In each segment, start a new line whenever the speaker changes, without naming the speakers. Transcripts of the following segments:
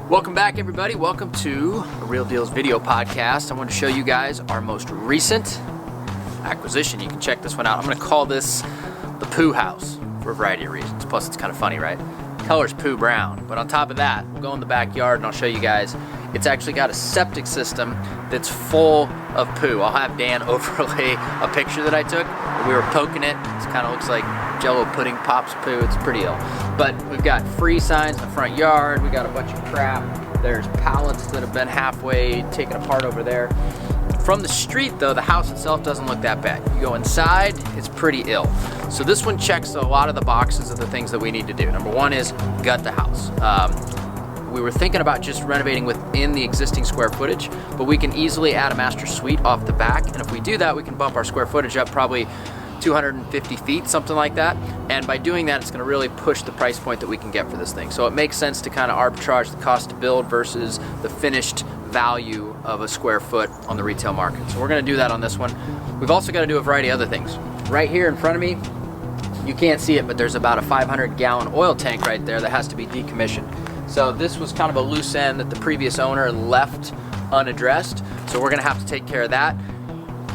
Welcome back, everybody. Welcome to a Real Dealz video podcast. I want to show you guys our most recent acquisition. You can check this one out. I'm going to call this the Poo House for a variety of reasons. Plus, it's kind of funny, right? Color's poo brown. But on top of that, we'll go in the backyard and I'll show you guys. It's actually got a septic system that's full of poo. I'll have Dan overlay a picture that I took. We were poking it. It kind of looks like Jello pudding pops poo. It's pretty ill. But we've got free signs in the front yard. We got a bunch of crap. There's pallets that have been halfway taken apart over there. From the street, though, the house itself doesn't look that bad. You go inside, it's pretty ill. So this one checks a lot of the boxes of the things that we need to do. Number one is gut the house. We were thinking about just renovating within the existing square footage, but we can easily add a master suite off the back. And if we do that, we can bump our square footage up probably 250 feet, something like that. And by doing that, it's gonna really push the price point that we can get for this thing. So it makes sense to kind of arbitrage the cost to build versus the finished value of a square foot on the retail market. So we're gonna do that on this one. We've also gotta do a variety of other things. Right here in front of me, you can't see it, but there's about a 500-gallon oil tank right there that has to be decommissioned. So this was kind of a loose end that the previous owner left unaddressed. So we're gonna have to take care of that.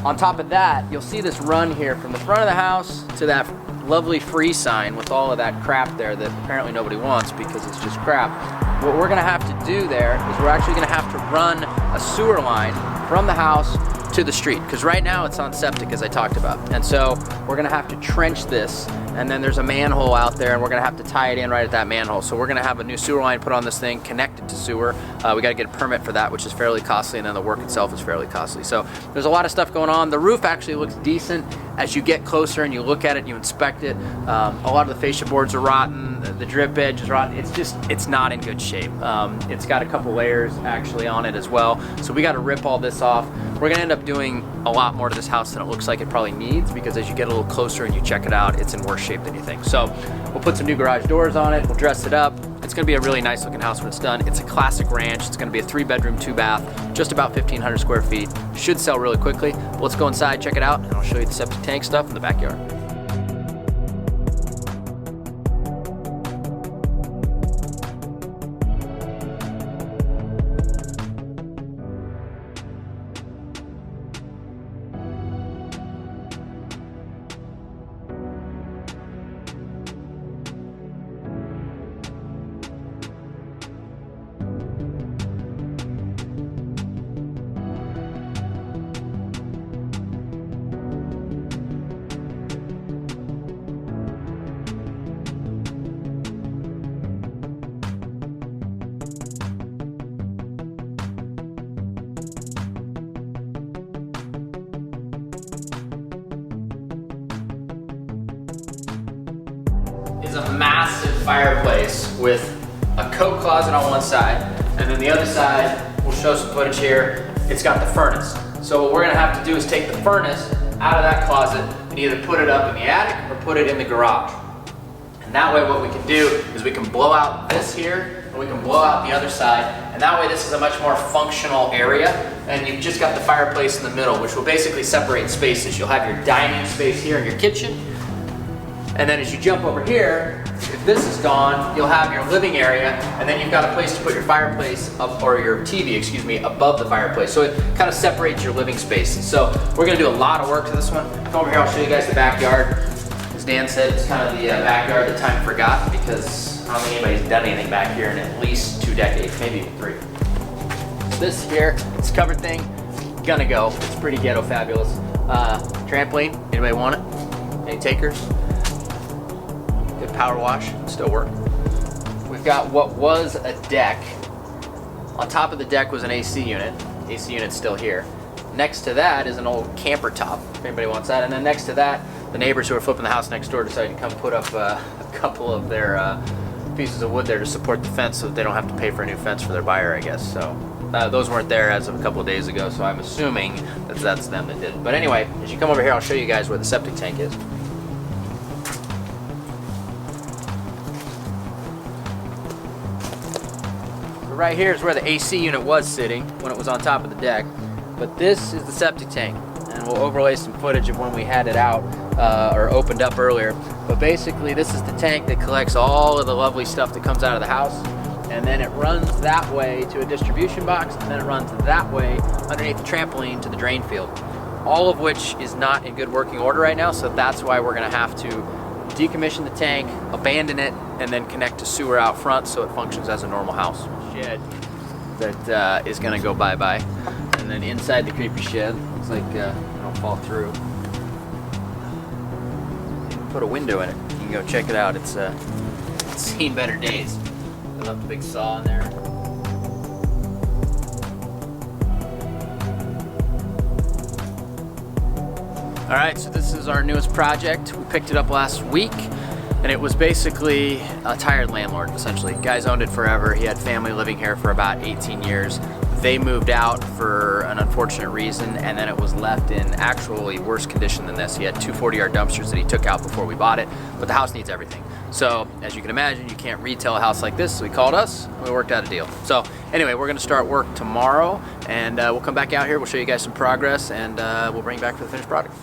On top of that, you'll see this run here from the front of the house to that lovely free sign with all of that crap there that apparently nobody wants because it's just crap. What we're gonna have to do there is we're actually gonna have to run a sewer line from the house to the street, because right now it's on septic, as I talked about. And so we're gonna have to trench this, and then there's a manhole out there and we're gonna have to tie it in right at that manhole. So we're gonna have a new sewer line put on this thing, connected to sewer. We gotta get a permit for that, which is fairly costly, and then the work itself is fairly costly. So there's a lot of stuff going on. The roof actually looks decent. As you get closer and you look at it, you inspect it, a lot of the fascia boards are rotten, the drip edge is rotten. It's not in good shape. It's got a couple layers actually on it as well. So we gotta rip all this off. We're gonna end up doing a lot more to this house than it looks like it probably needs, because as you get a little closer and you check it out, it's in worse shape than you think. So we'll put some new garage doors on it, we'll dress it up. It's gonna be a really nice looking house when it's done. It's a classic ranch. It's gonna be a 3-bedroom, 2-bath, just about 1,500 square feet. Should sell really quickly. But let's go inside, check it out, and I'll show you the septic tank stuff in the backyard. Is a massive fireplace with a coat closet on one side, and then the other side, we'll show some footage here, it's got the furnace. So what we're gonna have to do is take the furnace out of that closet and either put it up in the attic or put it in the garage. And that way what we can do is we can blow out this here, and we can blow out the other side, and that way this is a much more functional area, and you've just got the fireplace in the middle, which will basically separate spaces. You'll have your dining space here in your kitchen, and then as you jump over here, if this is gone, you'll have your living area, and then you've got a place to put your fireplace up, or your TV, excuse me, above the fireplace. So it kind of separates your living spaces. So we're gonna do a lot of work to this one. Come over here, I'll show you guys the backyard. As Dan said, it's kind of the backyard that time forgot, because I don't think anybody's done anything back here in at least 2 decades, maybe even 3. This here, this covered thing, gonna go. It's pretty ghetto fabulous. Trampoline, anybody want it? Any takers? Good power wash, still work. We've got what was a deck. On top of the deck was an AC unit. AC unit's still here. Next to that is an old camper top, if anybody wants that. And then next to that, the neighbors who are flipping the house next door decided to come put up a couple of their pieces of wood there to support the fence, so that they don't have to pay for a new fence for their buyer, I guess. So those weren't there as of a couple of days ago, so I'm assuming that that's them that did. But anyway, as you come over here, I'll show you guys where the septic tank is. Right here is where the AC unit was sitting when it was on top of the deck, but this is the septic tank, and we'll overlay some footage of when we had it out or opened up earlier. But basically this is the tank that collects all of the lovely stuff that comes out of the house. and then it runs that way to a distribution box, and then it runs that way underneath the trampoline to the drain field. All of which is not in good working order right now, so that's why we're gonna have to decommission the tank, abandon it, and then connect to sewer out front so it functions as a normal house. Shed that is gonna go bye-bye. And then inside the creepy shed, looks like it'll fall through. Put a window in it. You can go check it out. It's seen better days. I left a big saw in there. All right, so this is our newest project. We picked it up last week, and it was basically a tired landlord, essentially. Guy's owned it forever. He had family living here for about 18 years. They moved out for an unfortunate reason, and then it was left in actually worse condition than this. He had two 40-yard dumpsters that he took out before we bought it, but the house needs everything. So, as you can imagine, you can't retail a house like this, so he called us, and we worked out a deal. So, anyway, we're gonna start work tomorrow, and we'll come back out here, we'll show you guys some progress, and we'll bring you back for the finished product.